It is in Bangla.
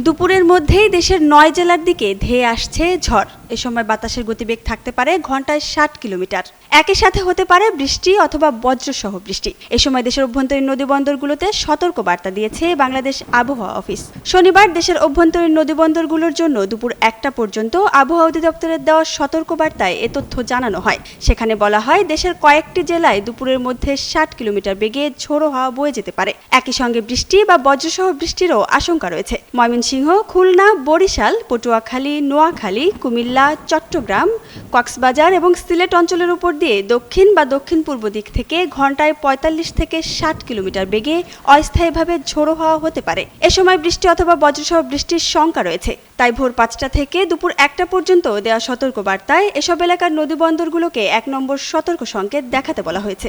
দুপুরের মধ্যেই দেশের ৯ জেলার দিকে ধেয়ে আসছে ঝড়। এ সময় বাতাসের গতিবেগ থাকতে পারে ঘন্টায় ৬০ কিলোমিটার। একই সাথে হতে পারে বৃষ্টি অথবা বজ্রসহ বৃষ্টি। এ সময় দেশের অভ্যন্তরীণ নদীবন্দরগুলোতে সতর্ক বার্তা দিয়েছে বাংলাদেশ আবহাওয়া অফিস। শনিবার দেশের অভ্যন্তরীণ নদীবন্দরগুলোর জন্য দুপুর ১টা পর্যন্ত আবহাওয়া অধিদপ্তরের দেওয়া সতর্ক বার্তায় এ তথ্য জানানো হয়। সেখানে বলা হয়, দেশের কয়েকটি জেলায় দুপুরের মধ্যে ৬০ কিলোমিটার বেগে ঝোড়ো হাওয়া বয়ে যেতে পারে। একই সঙ্গে বৃষ্টি বা বজ্রসহ বৃষ্টিরও আশঙ্কা রয়েছে। ময়মনসিংহ, খুলনা, বরিশাল, পটুয়াখালী, নোয়াখালী, কুমিল্লা, চট্টগ্রাম, কক্সবাজার এবং সিলেট অঞ্চলের উপর দিয়ে দক্ষিণ বা দক্ষিণ পূর্ব দিক থেকে ঘন্টায় ৪৫ থেকে ৬০ কিলোমিটার বেগে অস্থায়ীভাবে ঝোড়ো হাওয়া হতে পারে। এ সময় বৃষ্টি অথবা বজ্রসহ বৃষ্টির শঙ্কা রয়েছে। তাই ভোর ৫টা থেকে দুপুর ১টা পর্যন্ত দেওয়া সতর্ক বার্তায় এসব এলাকার নদীবন্দরগুলোকে ১ নম্বর সতর্ক সংকেত দেখাতে বলা হয়েছে।